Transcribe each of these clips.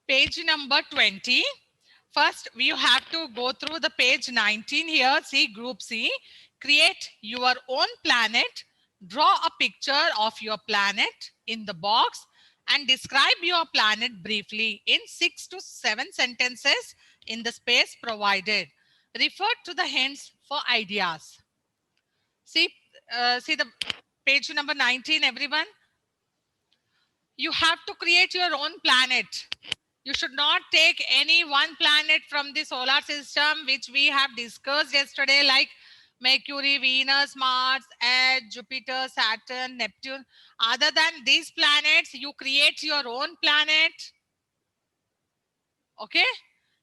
page number 20. First, you have to go through the page 19 here. See, group C. Create your own planet. Draw a picture of your planet in the box and describe your planet briefly in 6 to 7 sentences in the space provided. Refer to the hints for ideas. See, see the page number 19, everyone. You have to create your own planet. You should not take any one planet from the solar system, which we have discussed yesterday, like Mercury, Venus, Mars, Earth, Jupiter, Saturn, Neptune. Other than these planets, you create your own planet. Okay?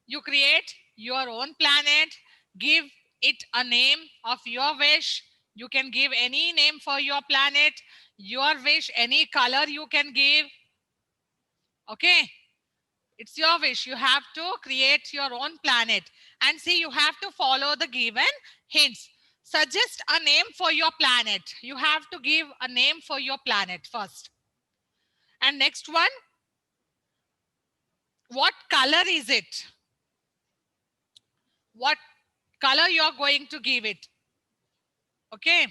You create your own planet. Give it a name of your wish. You can give any name for your planet. Your wish, any color you can give. Okay? It's your wish. You have to create your own planet. And see, you have to follow the given hints. Suggest a name for your planet. You have to give a name for your planet first. And next one, what color is it? What color you're going to give it? Okay.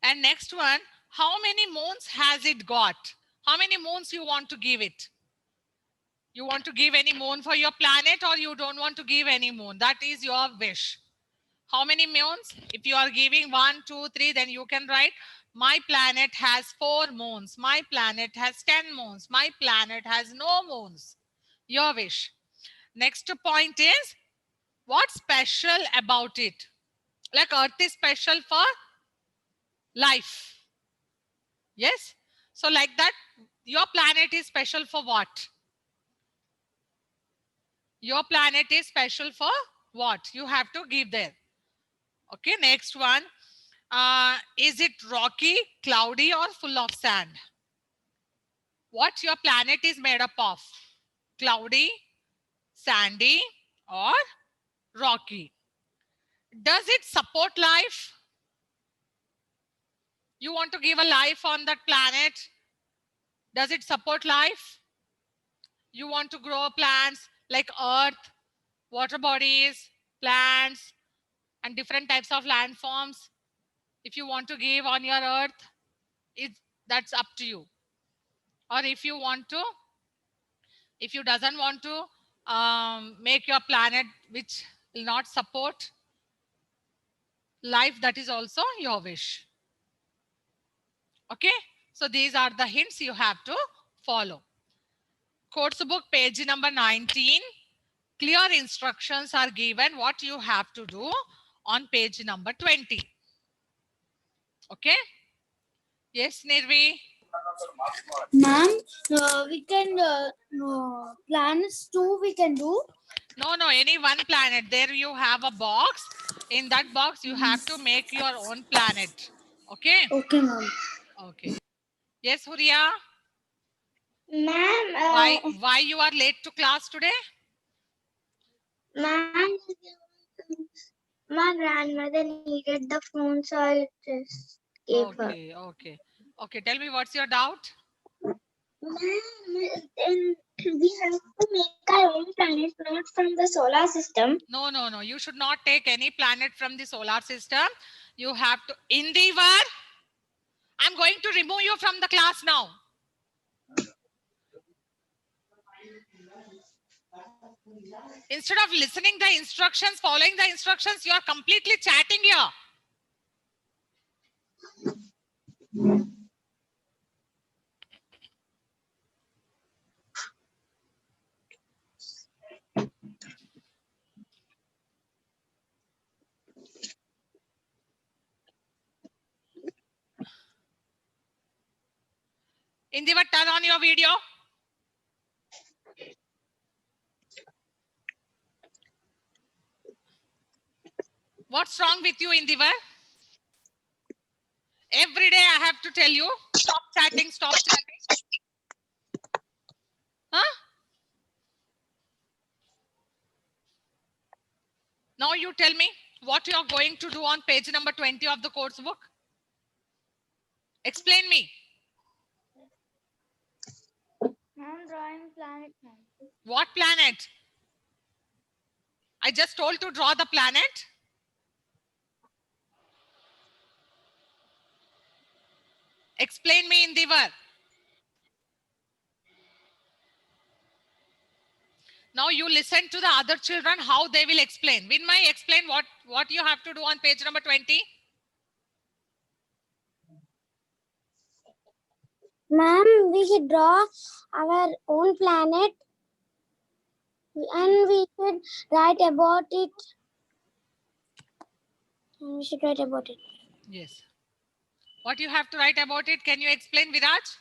And next one, how many moons has it got? How many moons you want to give it? You want to give any moon for your planet, or you don't want to give any moon? That is your wish. How many moons? If you are giving 1, 2, 3, then you can write, my planet has 4 moons. My planet has 10 moons. My planet has no moons. Your wish. Next point is, what's special about it? Like Earth is special for life. Yes? So like that, your planet is special for what? Your planet is special for what? You have to give there. Okay, next one. Is it rocky, cloudy, or full of sand? What your planet is made up of? Cloudy, sandy, or rocky? Does it support life? You want to give a life on that planet? Does it support life? You want to grow plants like earth, water bodies, plants, and different types of landforms. If you want to give on your earth, that's up to you. Or if you want to, if you doesn't want to make your planet which will not support life, that is also your wish. Okay, so these are the hints you have to follow. Course book page number 19. Clear instructions are given what you have to do on page number 20. Okay. Yes, Nirvi. Ma'am, we can planets too we can do. No, any one planet. There you have a box. In that box, you have to make your own planet. Okay. Okay, ma'am. Okay. Yes, Huria. Ma'am, Why you are late to class today? Ma'am, my grandmother needed the phone, so I just gave her. Okay. Tell me, what's your doubt? Ma'am, then we have to make our own planet, not from the solar system. No. You should not take any planet from the solar system. You have to. Indivar, I'm going to remove you from the class now. Instead of listening the instructions, following the instructions, you are completely chatting here. Indivar, turn on your video. What's wrong with you, Indivar? Every day I have to tell you, stop chatting. Huh? Now you tell me what you are going to do on page number 20 of the course book. Explain me. drawing planet, ma'am. What planet? I just told to draw the planet. Explain me in the word. Now you listen to the other children how they will explain. Vinmay, explain what you have to do on page number 20. Ma'am, we should draw our own planet and we should write about it. Yes. What you have to write about it? Can you explain, Viraj?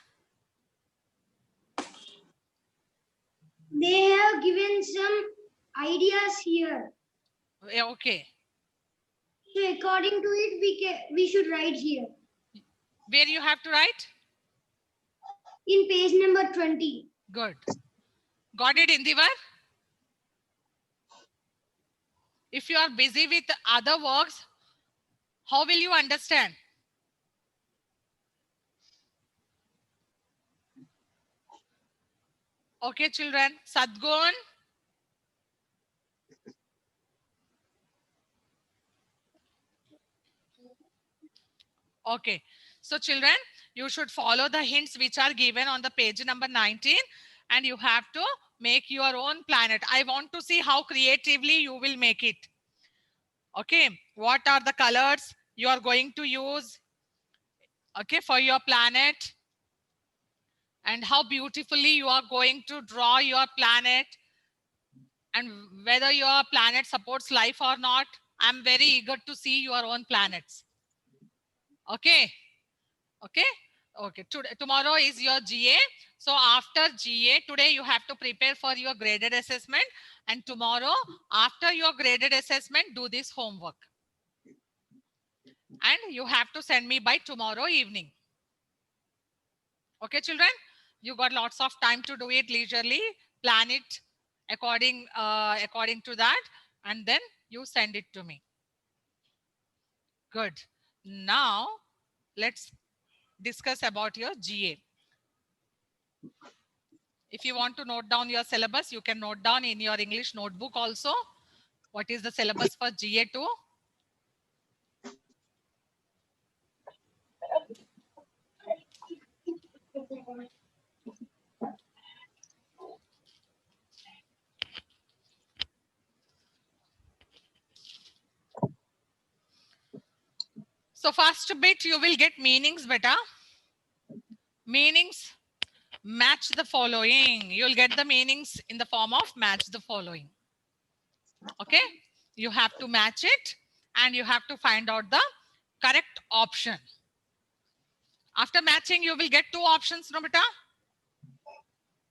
They have given some ideas here. Okay. So according to it, we should write here. Where you have to write? In page number 20. Good. Got it, Indivar? If you are busy with other works, how will you understand? Okay, children. Sadgun. Okay. So children, you should follow the hints which are given on the page number 19 and you have to make your own planet. I want to see how creatively you will make it. Okay. What are the colors you are going to use? Okay, for your planet. And how beautifully you are going to draw your planet. And whether your planet supports life or not. I'm very eager to see your own planets. Okay. Okay. Okay. Tomorrow is your GA. So after GA, today you have to prepare for your graded assessment. And tomorrow, after your graded assessment, do this homework. And you have to send me by tomorrow evening. Okay, children? You got lots of time to do it leisurely. Plan it according to that. And then you send it to me. Good. Now, let's discuss about your GA. If you want to note down your syllabus, you can note down in your English notebook also. What is the syllabus for GA2? So first bit, you will get meanings, beta. Meanings, match the following. You'll get the meanings in the form of match the following. Okay, you have to match it and you have to find out the correct option. After matching, you will get two options, no beta?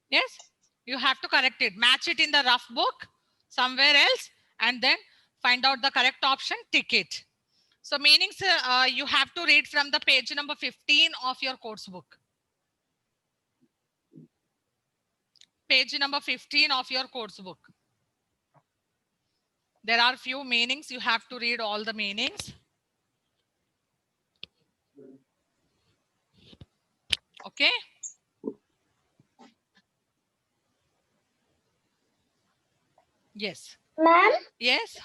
Yes, you have to correct it. Match it in the rough book somewhere else and then find out the correct option, tick it. So meanings, you have to read from the page number 15 of your course book. Page number 15 of your course book. There are few meanings. You have to read all the meanings. Okay. Yes. Ma'am? Yes.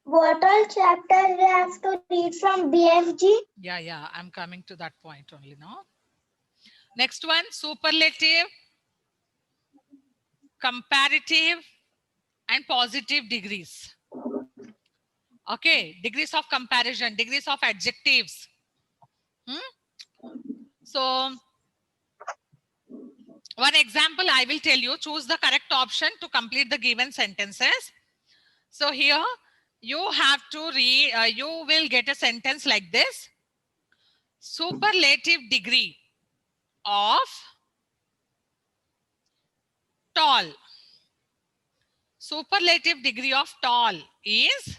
What all chapters we have to read from BFG? Yeah. I'm coming to that point only now. Next one, superlative, comparative, and positive degrees. Okay, degrees of comparison, degrees of adjectives. So, one example I will tell you, choose the correct option to complete the given sentences. So here you have to read, you will get a sentence like this. Superlative degree of tall. Superlative degree of tall is,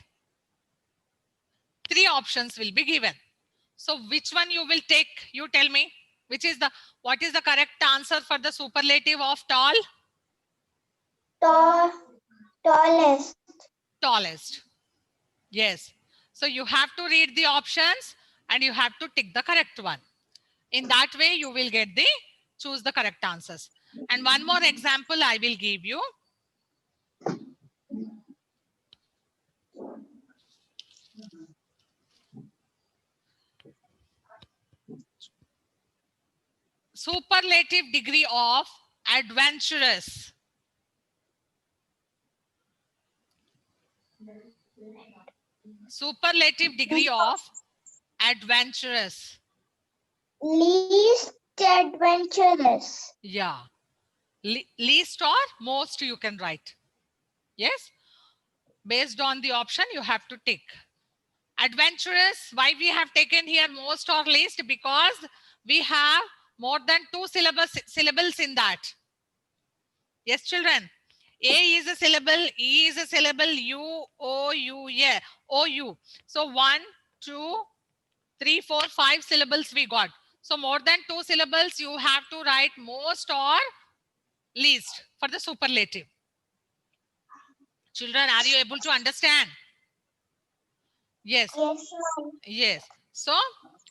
three options will be given. So which one you will take? You tell me. What is the correct answer for the superlative of tall? Tallest. Tallest. Yes. So you have to read the options and you have to tick the correct one. In that way, you will get choose the correct answers. And one more example I will give you. Superlative degree of adventurous. Superlative degree of adventurous. Least adventurous. Yeah. Least or most you can write. Yes. Based on the option you have to tick. Adventurous, why we have taken here most or least? Because we have more than 2 syllables in that. Yes, children. A is a syllable, E is a syllable, U, O, U, yeah, O, U. So 1, 2, 3, 4, 5 syllables we got. So more than 2 syllables, you have to write most or least for the superlative. Children, are you able to understand? Yes. Yes, ma'am. Yes. So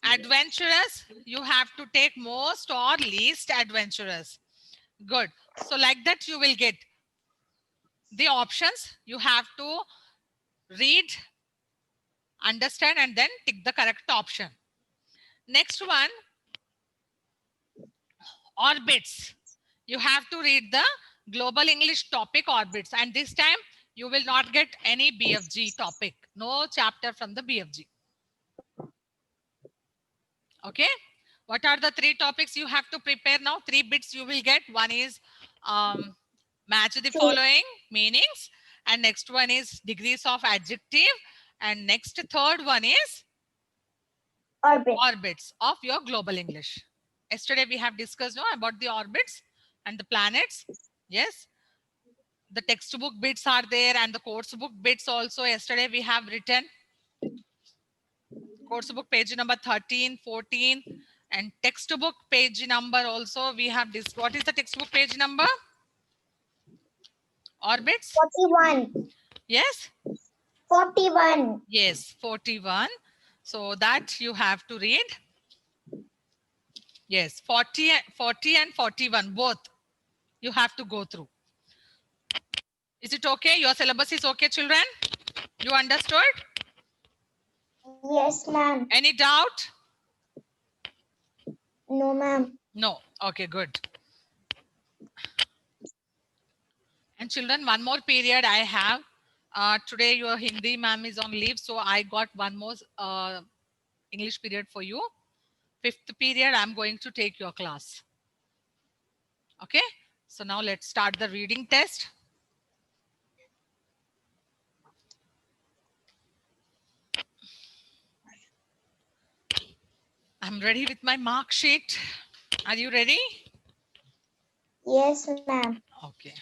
adventurous, you have to take most or least adventurous. Good. So like that you will get the options. You have to read, understand, and then tick the correct option. Next one, orbits. You have to read the global English topic orbits, and this time you will not get any BFG topic. No chapter from the BFG. Okay. What are the 3 topics you have to prepare now? 3 bits you will get. One is match the following meanings, and next one is degrees of adjective, and next third one is orbits of your global English. Yesterday we have discussed about the orbits and the planets. Yes, the textbook bits are there and the course book bits also. Yesterday we have written course book page number 13, 14, and textbook page number also we have this. What is the textbook page number? Orbits? 41. Yes? 41. Yes, 41. So that you have to read. Yes, 40 and 41, both you have to go through. Is it okay? Your syllabus is okay, children? You understood? Yes, ma'am. Any doubt? No, ma'am. No. Okay, good. And children, one more period I have. Today your Hindi ma'am is on leave, so I got one more English period for you. 5th period, I'm going to take your class. Okay, so now let's start the reading test. I'm ready with my mark sheet. Are you ready? Yes, ma'am. Okay.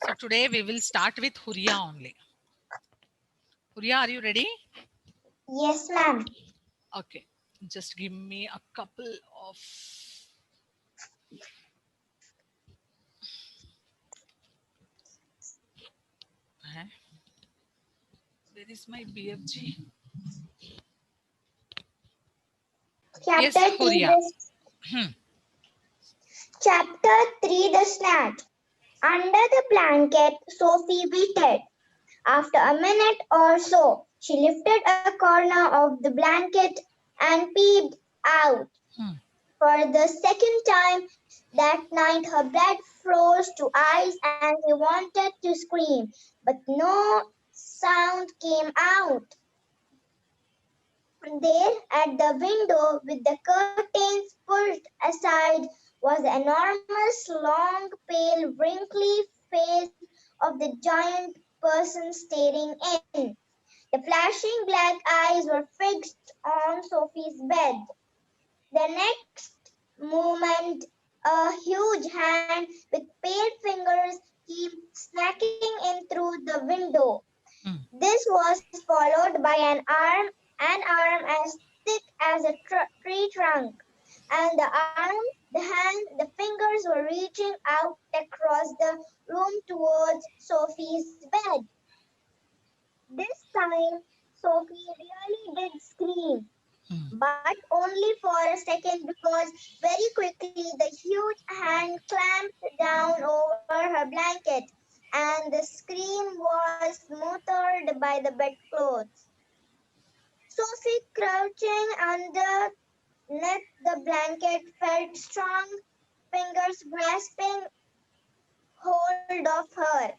So today we will start with Huria only. Huria, are you ready? Yes, ma'am. Okay, just give me a couple of... Where is my BFG? Yes, Chapter 3, Huria. Chapter 3, The Snatch. Under the blanket, Sophie waited. After a minute or so, she lifted a corner of the blanket and peeped out. For the second time that night, her blood froze to eyes and she wanted to scream, but no sound came out. There, at the window, with the curtains pushed aside, was the enormous, long, pale, wrinkly face of the giant person staring in. The flashing black eyes were fixed on Sophie's bed. The next moment, a huge hand with pale fingers came snacking in through the window. This was followed by an arm as thick as a tree trunk, and the hand, the fingers were reaching out across the room towards Sophie's bed. This time, Sophie really did scream, Hmm. but only for a second because very quickly the huge hand clamped down over her blanket and the scream was smothered by the bedclothes. Sophie, crouching underneath the blanket, felt strong fingers grasping hold of her,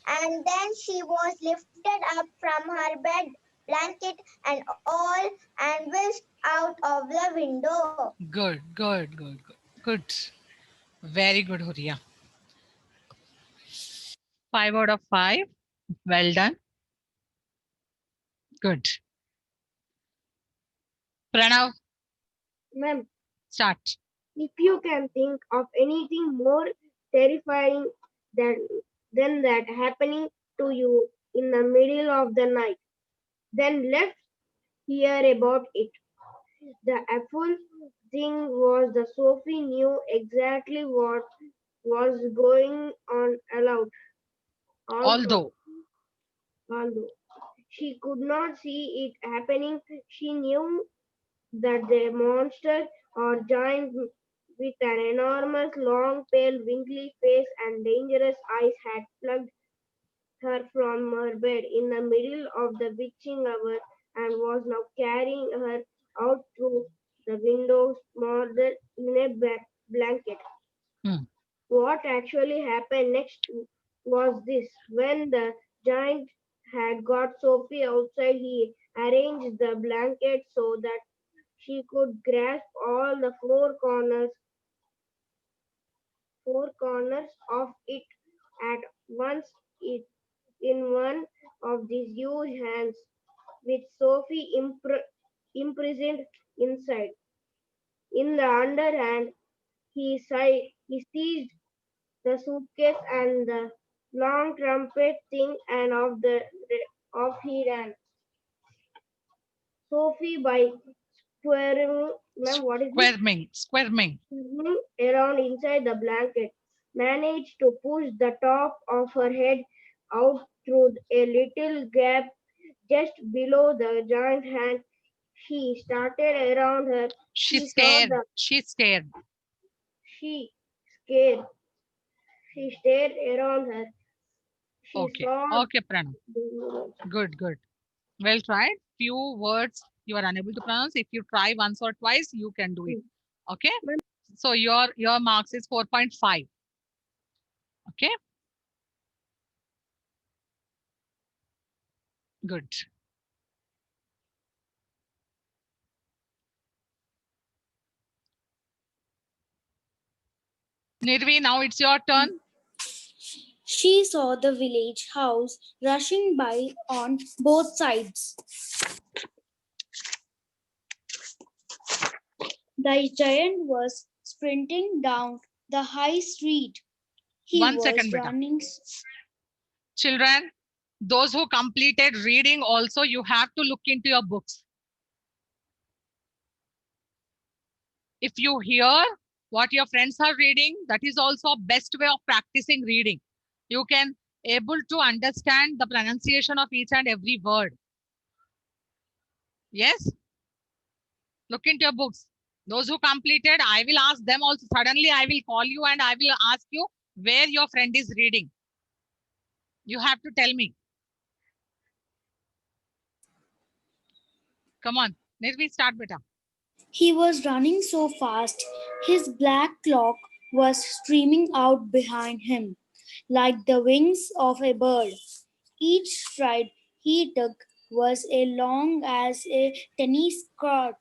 and then she was lifted up from her bed, blanket and all, and whisked out of the window. Good, good, good, good. Good. Very good, Huria. 5 out of 5. Well done. Good. Pranav, Ma'am, start. if you can think of anything more terrifying than, than that happening to you in the middle of the night, then let's hear about it. The awful thing was that Sophie knew exactly what was going on aloud, although, Although, although she could not see it happening, she knew that the monster or giant with an enormous, long, pale, wrinkly face and dangerous eyes had plucked her from her bed in the middle of the witching hour and was now carrying her out through the window smothered in a blanket. hmm, What actually happened next was this. When the giant had got Sophie outside, he arranged the blanket so that she could grasp all the four corners of it at once it, in one of these huge hands, with Sophie imprisoned inside. In the underhand, he seized the suitcase and the long trumpet thing, and off he ran. Sophie, by squirming, ma'am, what is this? squirming, squirming. Swimming around inside the blanket, managed to push the top of her head out through a little gap just below the giant hand. She started around her. She She saw stared. the She stared. she scared. She stared around her. She Okay. saw Okay, Pranav. the Good, good. Well tried. Few words you are unable to pronounce. If you try once or twice, you can do it. Okay. So your marks is 4.5. Okay. Good. Nirvi, now it's your turn. She saw the village house rushing by on both sides. The giant was sprinting down the high street. He 1 second, was beta. running. Children, those who completed reading also, you have to look into your books. If you hear what your friends are reading, that is also best way of practicing reading. You can able to understand the pronunciation of each and every word. Yes, look into your books. Those who completed, I will ask them also. Suddenly I will call you and I will ask you where your friend is reading. You have to tell me. Come on, Nirvi, start, beta. He was running so fast, his black cloak was streaming out behind him like the wings of a bird. Each stride he took was as long as a tennis court.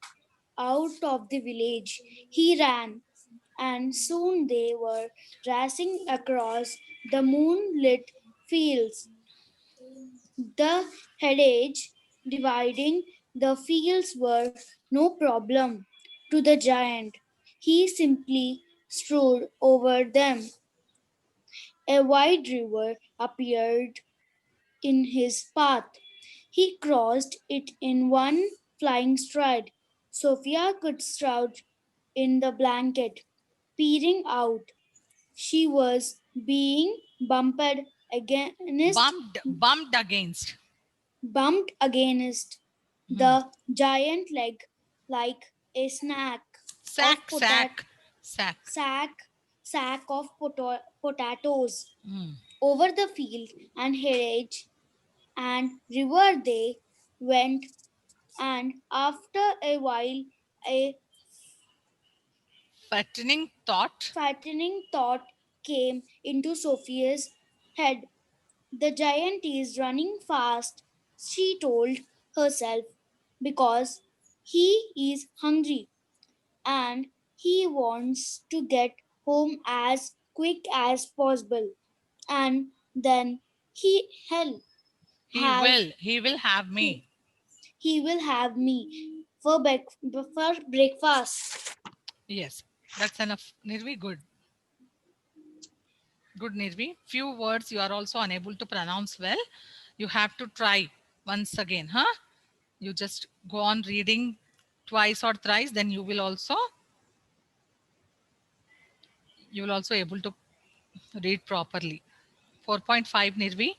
Out of the village he ran, and soon they were racing across the moonlit fields. The hedge dividing the fields were no problem to the giant. He simply strode over them. A wide river appeared in his path. He crossed it in one flying stride. Sophia could crouch in the blanket, peering out. She was being bumped against Bumped against. bumped against the giant leg like a Sack, sack, sack. sack of potatoes. Hmm. Over the field and hedge and river they went, and after a while a Fattening thought. frightening thought came into Sophia's head. The giant is running fast, she told herself, because he is hungry and he wants to get home as quick as possible. And then he hell have He will have he, me. he will have me for breakfast. Yes, that's enough. Nirvi, good. Good, Nirvi. Few words you are also unable to pronounce well. You have to try once again, huh? You just go on reading twice or thrice, then you will also able to read properly. 4.5, Nirvi.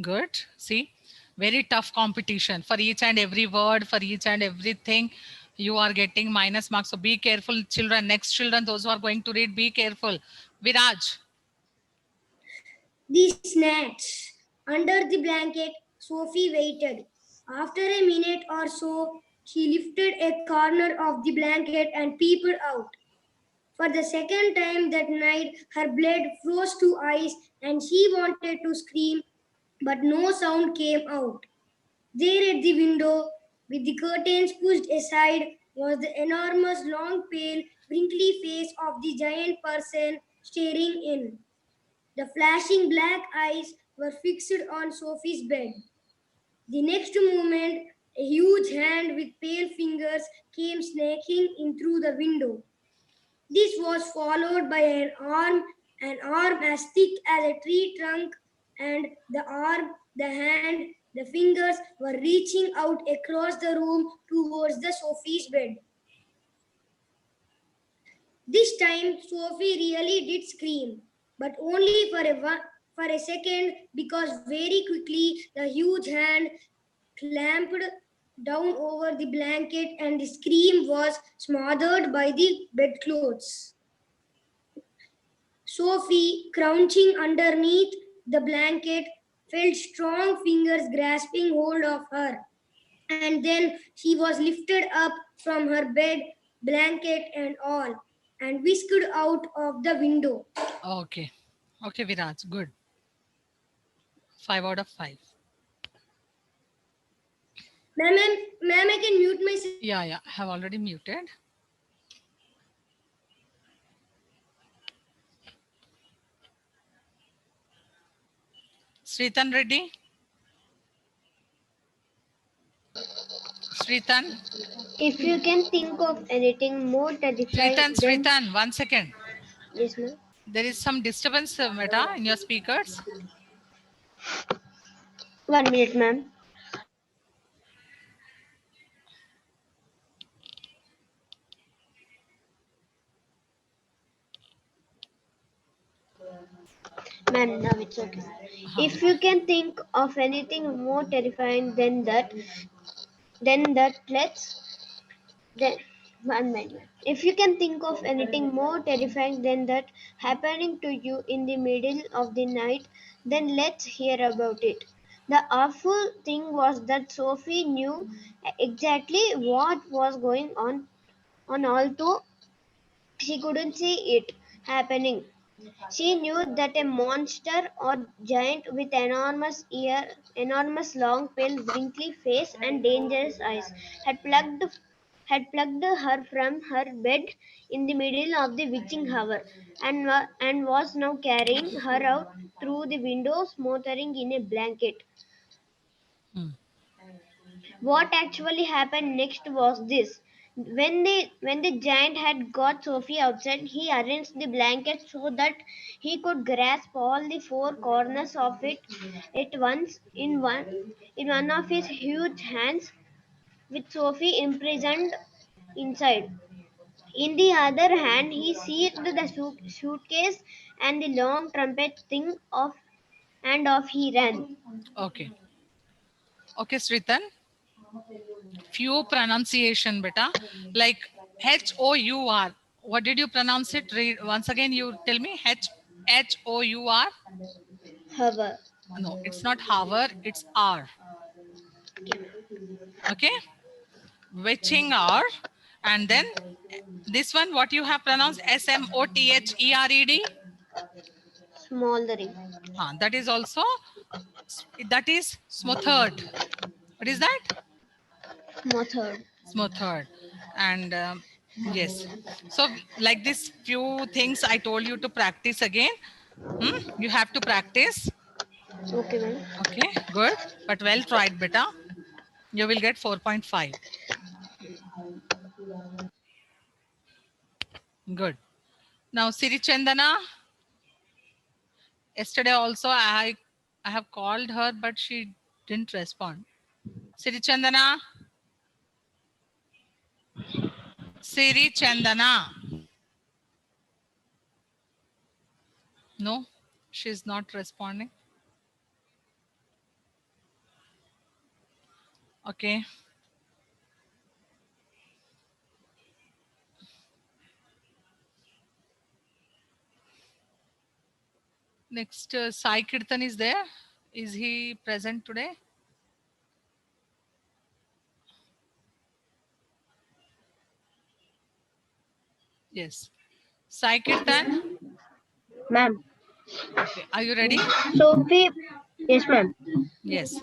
Good. See, very tough competition for each and every word, for each and everything. You are getting minus marks. So be careful, children. Next children, those who are going to read, be careful. Viraj. The snacks. Under the blanket, Sophie waited. After a minute or so, she lifted a corner of the blanket and peeped out. For the second time that night, her blood froze to ice and she wanted to scream, but no sound came out. There at the window, with the curtains pushed aside, was the enormous, long, pale, wrinkly face of the giant person staring in. The flashing black eyes were fixed on Sophie's bed. The next moment, a huge hand with pale fingers came snaking in through the window. This was followed by an arm as thick as a tree trunk, and the arm, the hand, the fingers were reaching out across the room towards the Sophie's bed. This time, Sophie really did scream, but only for a second, because very quickly the huge hand clamped down over the blanket and the scream was smothered by the bedclothes. Sophie, crouching underneath the blanket, felt strong fingers grasping hold of her. And then she was lifted up from her bed, blanket and all, and whisked out of the window. Okay. Okay, Viraj. Good. 5 out of 5. Ma'am, I can mute myself. Yeah, yeah. Have already muted. Sritan Reddy. Sritan. If you can think of anything more terrifying than... Sritan. 1 second. Yes, ma'am. There is some disturbance, Meta, in your speakers. 1 minute, ma'am. Ma'am, now it's okay. If you can think of anything more terrifying than that, then 1 minute. If you can think of anything more terrifying than that happening to you in the middle of the night, then let's hear about it. The awful thing was that Sophie knew exactly what was going on, although she couldn't see it happening. She knew that a monster or giant with enormous long pale wrinkly face and dangerous eyes had plucked her from her bed in the middle of the witching hour, and was now carrying her out through the window, smothering in a blanket. Hmm. What actually happened next was this. When the giant had got Sophie outside, he arranged the blanket so that he could grasp all the four corners of it at once in one of his huge hands, with Sophie imprisoned inside. In the other hand, he seized the suitcase and the long trumpet thing of and off he ran. Okay. Okay, Sritan. Few pronunciation, beta. Like Hour. What did you pronounce it? Read once again. You tell me. Hour. Hover. No, it's not hour. It's R. Okay. Witching hour. And then this one, what you have pronounced? Smothered. Smoldering. That is also, that is smothered. What is that? Smothered. Smothered. And yes. So like this few things I told you to practice again. You have to practice. Okay, ma'am. Okay, good. But well tried, beta. You will get 4.5. Good. Now, Siri Chandana. Yesterday also I have called her, but she didn't respond. Siri Chandana. Siri Chandana. No, she's not responding. Okay. Next, Sai Kirtan is there. Is he present today? Yes. Sai Kirtan. Ma'am. Okay. Are you ready? Sophie. Yes, ma'am. Yes.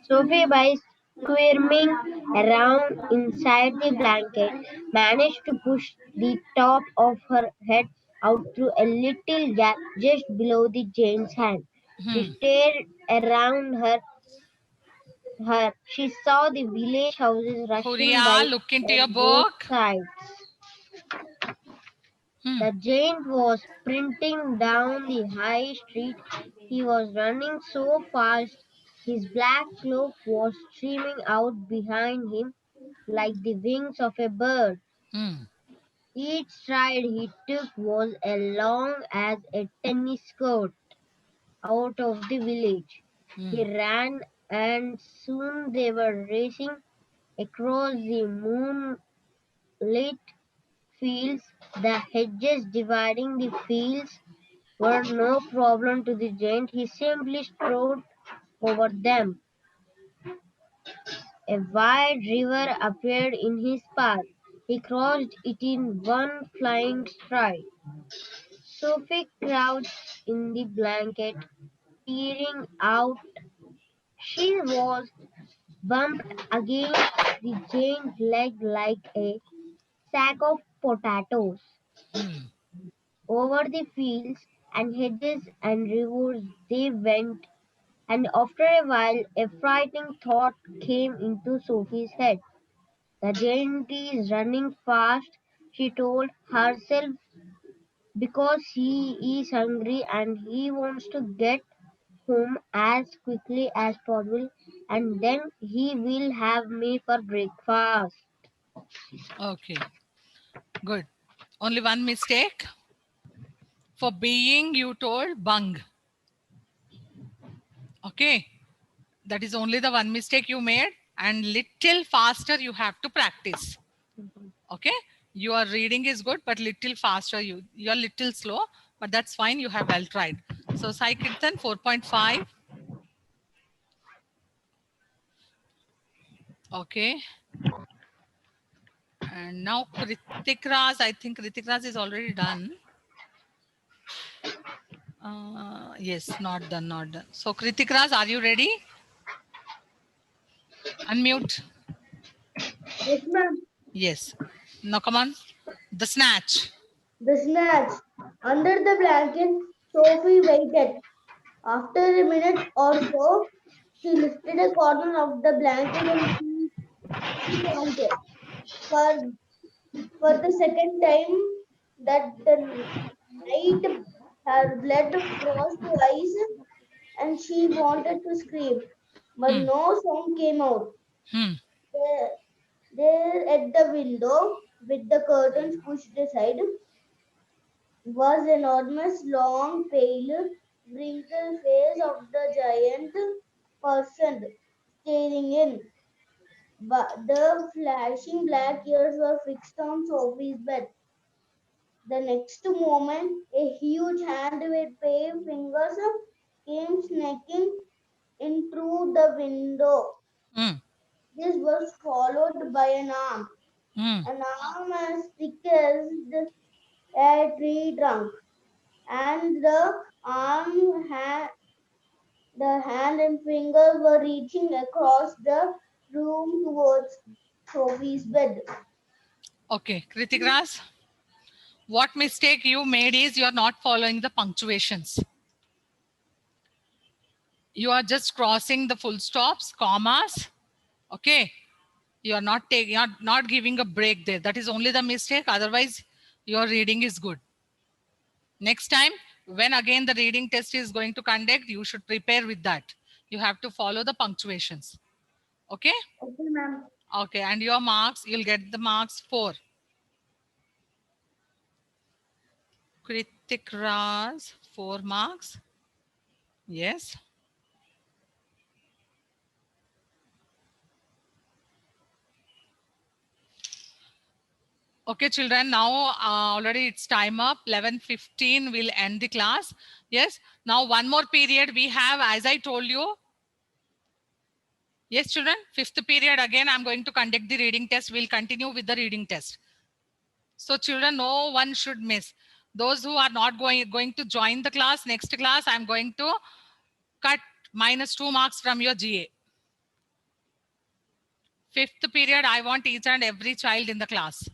Sophie, by squirming around inside the blanket, managed to push the top of her head out through a little gap just below the giant's hand. She Hmm. stared around her. She saw the village houses rushing by Huria, look into your on both book. sides. Hmm. The giant was sprinting down the high street. He was running so fast, his black cloak was streaming out behind him like the wings of a bird. Hmm. Each stride he took was as long as a tennis court out of the village. He Hmm. ran, and soon they were racing across the moonlit fields. The hedges dividing the fields were no problem to the giant. He simply strode over them. A wide river appeared in his path. He crossed it in one flying stride. Sophie crouched in the blanket, peering out. She was bumped against the giant's leg like a sack of potatoes. Hmm. Over the fields and hedges and rivers they went, and after a while a frightening thought came into Sophie's head. The giant is running fast, she told herself, because he is hungry and he wants to get home as quickly as possible, and then he will have me for breakfast. Okay. Good. Only one mistake. For being, you told bung. Okay. That is only the one mistake you made. And little faster you have to practice. Okay. Your reading is good, but little faster. You're little slow, but that's fine. You have well tried. So Sai Kirtan 4.5. Okay. And now Kritik Raz. I think Kritik Raz is already done. Yes, not done, not done. So Kritik Raz, are you ready? Unmute. Yes, ma'am. Yes. Now come on. The snatch. The snatch. Under the blanket, Sophie waited. After a minute or so, she lifted a corner of the blanket and she counted. For, for the second time that the night, her blood froze to ice and she wanted to scream, but Hmm. no sound came out. Hmm. There, there at the window, with the curtains pushed aside, was an enormous, long, pale, wrinkled face of the giant person staring in. But the flashing black ears were fixed on Sophie's bed. The next moment, a huge hand with pale fingers came snaking in through the window. Mm. This was followed by Mm. an arm as thick as a tree trunk, and the hand and fingers were reaching across the room towards Sophie's bed. Okay, Kritik Ras, what mistake you made is you're not following the punctuations. You are just crossing the full stops, commas. Okay, you are not taking, you're not giving a break there. That is only the mistake. Otherwise, your reading is good. Next time, when again the reading test is going to conduct, you should prepare with that. You have to follow the punctuations. Okay. Okay, ma'am. Okay, and your marks, you'll get the marks 4. Kritik Ras, 4 marks. Yes. Okay, children, now already it's time up. 11:15 we'll end the class. Yes. Now one more period we have, as I told you. Yes, children, 5th period again I'm going to conduct the reading test. We'll continue with the reading test. So children, no one should miss. Those who are not going to join the class, next class, I'm going to cut -2 marks from your GA. 5th period, I want each and every child in the class.